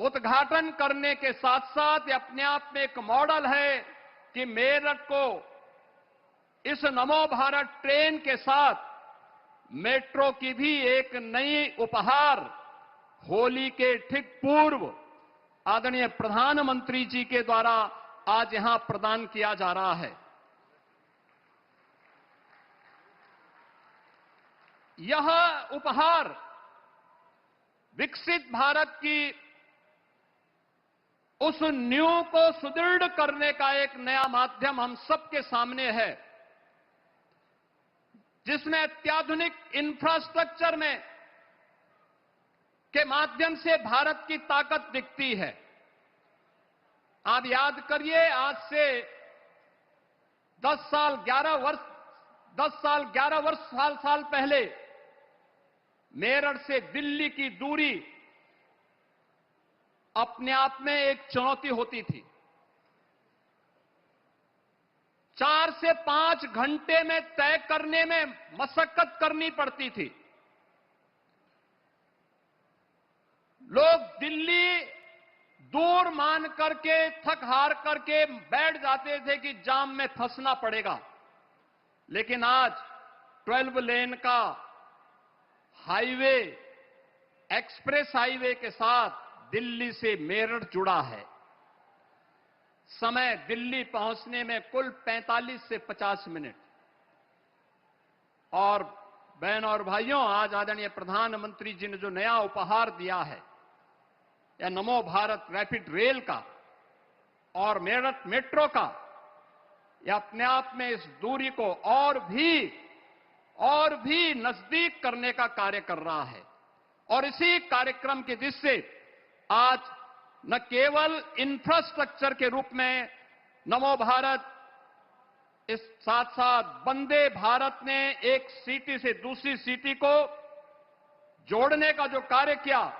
उद्घाटन करने के साथ साथ ये अपने आप में एक मॉडल है कि मेरठ को इस नमो भारत ट्रेन के साथ मेट्रो की भी एक नई उपहार होली के ठीक पूर्व आदरणीय प्रधानमंत्री जी के द्वारा आज यहां प्रदान किया जा रहा है। यह उपहार विकसित भारत की उस नींव को सुदृढ़ करने का एक नया माध्यम हम सबके सामने है, जिसमें अत्याधुनिक इंफ्रास्ट्रक्चर में के माध्यम से भारत की ताकत दिखती है। आप याद करिए, आज से 10 साल 11 साल पहले मेरठ से दिल्ली की दूरी अपने आप में एक चुनौती होती थी। 4 से 5 घंटे में तय करने में मशक्कत करनी पड़ती थी। लोग दिल्ली दूर मान करके थक हार करके बैठ जाते थे कि जाम में फंसना पड़ेगा, लेकिन आज 12 लेन का हाईवे, एक्सप्रेस हाईवे के साथ दिल्ली से मेरठ जुड़ा है। समय दिल्ली पहुंचने में कुल 45 से 50 मिनट। और बहनों और भाइयों, आज आदरणीय प्रधानमंत्री जी ने जो नया उपहार दिया है, या नमो भारत रैपिड रेल का और मेरठ मेट्रो का, यह अपने आप में इस दूरी को और भी नजदीक करने का कार्य कर रहा है। और इसी कार्यक्रम की दृष्टि से आज न केवल इंफ्रास्ट्रक्चर के रूप में नमो भारत, इस साथ साथ वंदे भारत ने एक सिटी से दूसरी सिटी को जोड़ने का जो कार्य किया,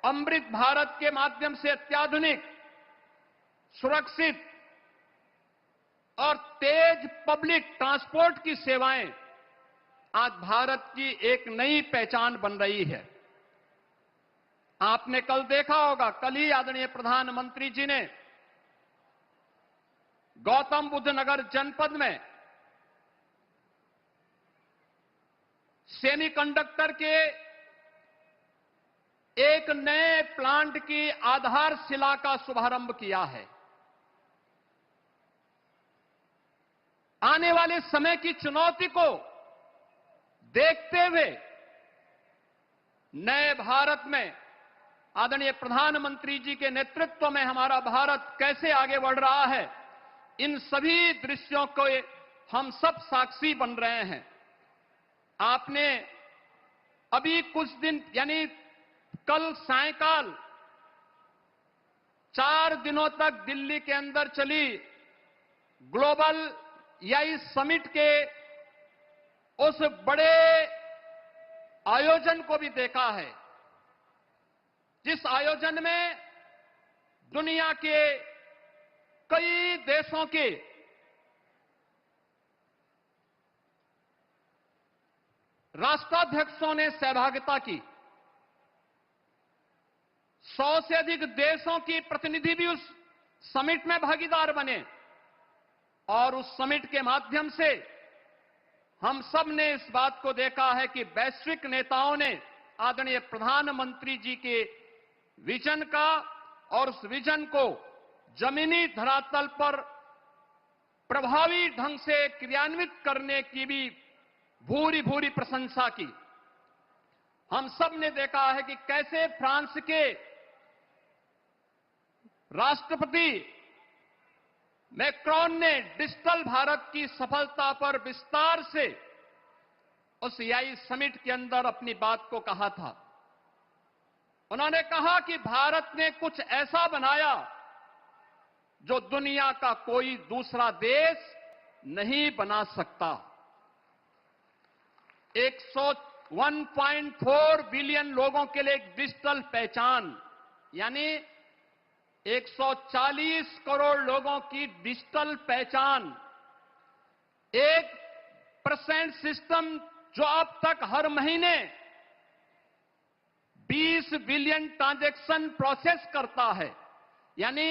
अमृत भारत के माध्यम से अत्याधुनिक, सुरक्षित और तेज पब्लिक ट्रांसपोर्ट की सेवाएं आज भारत की एक नई पहचान बन रही है। आपने कल देखा होगा, कल ही आदरणीय प्रधानमंत्री जी ने गौतम बुद्ध नगर जनपद में सेमीकंडक्टर के एक नए प्लांट की आधारशिला का शुभारंभ किया है। आने वाले समय की चुनौती को देखते हुए नए भारत में आदरणीय प्रधानमंत्री जी के नेतृत्व में हमारा भारत कैसे आगे बढ़ रहा है, इन सभी दृश्यों को हम सब साक्षी बन रहे हैं। आपने अभी कुछ दिन यानी कल सायंकाल 4 दिनों तक दिल्ली के अंदर चली ग्लोबल AI समिट के उस बड़े आयोजन को भी देखा है, जिस आयोजन में दुनिया के कई देशों के राष्ट्राध्यक्षों ने सहभागिता की। 100 से अधिक देशों की प्रतिनिधि भी उस समिट में भागीदार बने, और उस समिट के माध्यम से हम सब ने इस बात को देखा है कि वैश्विक नेताओं ने आदरणीय प्रधानमंत्री जी के विजन का और उस विजन को जमीनी धरातल पर प्रभावी ढंग से क्रियान्वित करने की भी भूरी भूरी प्रशंसा की। हम सब ने देखा है कि कैसे फ्रांस के राष्ट्रपति मैक्रोन ने डिजिटल भारत की सफलता पर विस्तार से उस AI समिट के अंदर अपनी बात को कहा था। उन्होंने कहा कि भारत ने कुछ ऐसा बनाया जो दुनिया का कोई दूसरा देश नहीं बना सकता। 101.4 बिलियन लोगों के लिए एक डिजिटल पहचान, यानी 140 करोड़ लोगों की डिजिटल पहचान, 1% सिस्टम जो अब तक हर महीने 20 बिलियन ट्रांजैक्शन प्रोसेस करता है, यानी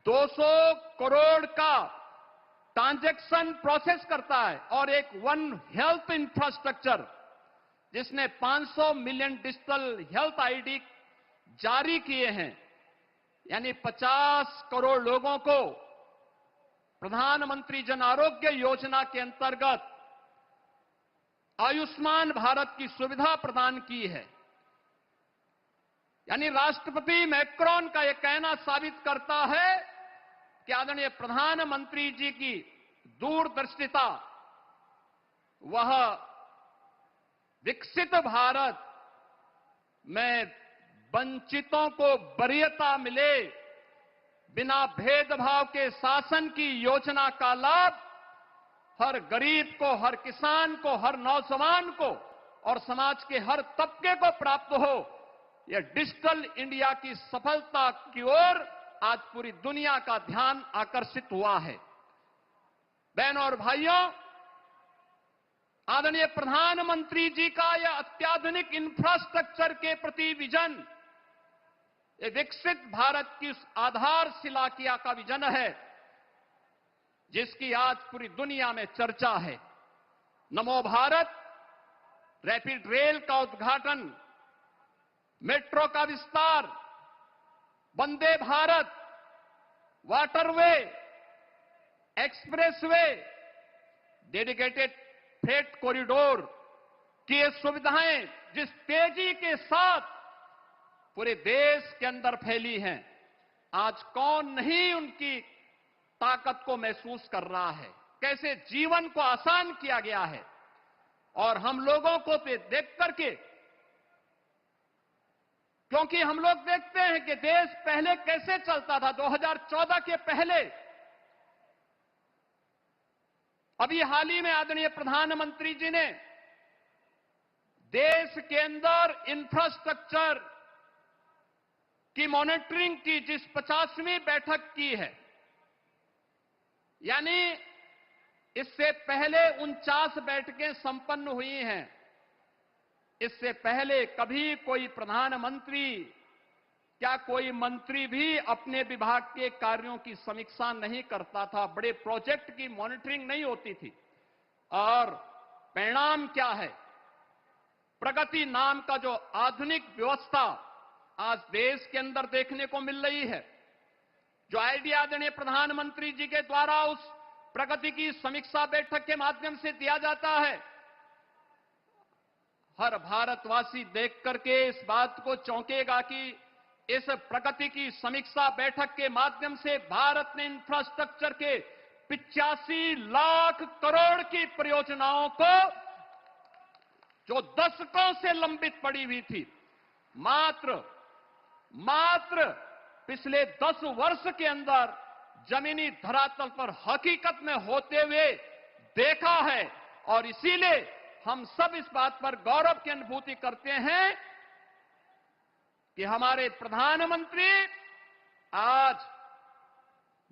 200 करोड़ का ट्रांजैक्शन प्रोसेस करता है, और एक वन हेल्थ इंफ्रास्ट्रक्चर जिसने 500 मिलियन डिजिटल हेल्थ आईडी जारी किए हैं, यानी 50 करोड़ लोगों को प्रधानमंत्री जन आरोग्य योजना के अंतर्गत आयुष्मान भारत की सुविधा प्रदान की है। यानी राष्ट्रपति मैक्रोन का यह कहना साबित करता है कि आदरणीय प्रधानमंत्री जी की दूरदर्शिता, वह विकसित भारत में वंचितों को वरीयता मिले, बिना भेदभाव के शासन की योजना का लाभ हर गरीब को, हर किसान को, हर नौजवान को और समाज के हर तबके को प्राप्त हो, यह डिजिटल इंडिया की सफलता की ओर आज पूरी दुनिया का ध्यान आकर्षित हुआ है। बहनों और भाइयों, आदरणीय प्रधानमंत्री जी का यह अत्याधुनिक इंफ्रास्ट्रक्चर के प्रति विजन, ये विकसित भारत की उस आधारशिला का विजन है जिसकी आज पूरी दुनिया में चर्चा है। नमो भारत, रैपिड रेल का उद्घाटन, मेट्रो का विस्तार, Vande Bharat, waterway, expressway, dedicated freight corridor की ये सुविधाएं जिस तेजी के साथ पूरे देश के अंदर फैली हैं, आज कौन नहीं उनकी ताकत को महसूस कर रहा है, कैसे जीवन को आसान किया गया है। और हम लोगों को देख करके, क्योंकि हम लोग देखते हैं कि देश पहले कैसे चलता था 2014 के पहले। अभी हाल ही में आदरणीय प्रधानमंत्री जी ने देश के अंदर इंफ्रास्ट्रक्चर की मॉनिटरिंग की जिस 50वीं बैठक की है, यानी इससे पहले 49 बैठकें संपन्न हुई हैं। इससे पहले कभी कोई प्रधानमंत्री, क्या कोई मंत्री भी अपने विभाग के कार्यों की समीक्षा नहीं करता था, बड़े प्रोजेक्ट की मॉनिटरिंग नहीं होती थी। और परिणाम क्या है? प्रगति नाम का जो आधुनिक व्यवस्था आज देश के अंदर देखने को मिल रही है, जो आइडिया आदरणीय प्रधानमंत्री जी के द्वारा उस प्रगति की समीक्षा बैठक के माध्यम से दिया जाता है, हर भारतवासी देख करके इस बात को चौंकेगा कि इस प्रगति की समीक्षा बैठक के माध्यम से भारत ने इंफ्रास्ट्रक्चर के 85 लाख करोड़ की परियोजनाओं को, जो दशकों से लंबित पड़ी हुई थी, मात्र पिछले 10 वर्ष के अंदर जमीनी धरातल पर हकीकत में होते हुए देखा है। और इसीलिए हम सब इस बात पर गौरव की अनुभूति करते हैं कि हमारे प्रधानमंत्री आज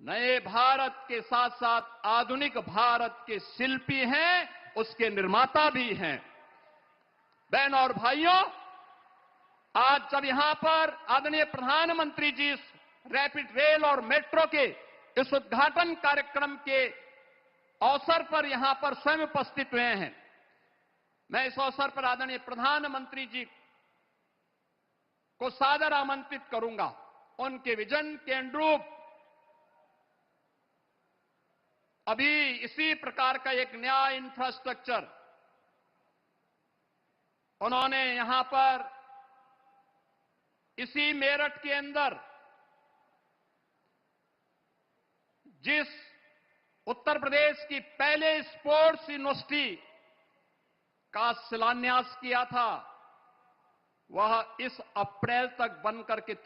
नए भारत के साथ साथ आधुनिक भारत के शिल्पी हैं, उसके निर्माता भी हैं। बहनों और भाइयों, आज जब यहां पर आदरणीय प्रधानमंत्री जी इस रैपिड रेल और मेट्रो के इस उद्घाटन कार्यक्रम के अवसर पर यहां पर स्वयं उपस्थित हुए हैं, मैं इस अवसर पर आदरणीय प्रधानमंत्री जी को सादर आमंत्रित करूंगा। उनके विजन के अनुरूप अभी इसी प्रकार का एक नया इंफ्रास्ट्रक्चर उन्होंने यहां पर इसी मेरठ के अंदर जिस उत्तर प्रदेश की पहले स्पोर्ट्स यूनिवर्सिटी का शिलान्यास किया था, वह इस अप्रैल तक बन करके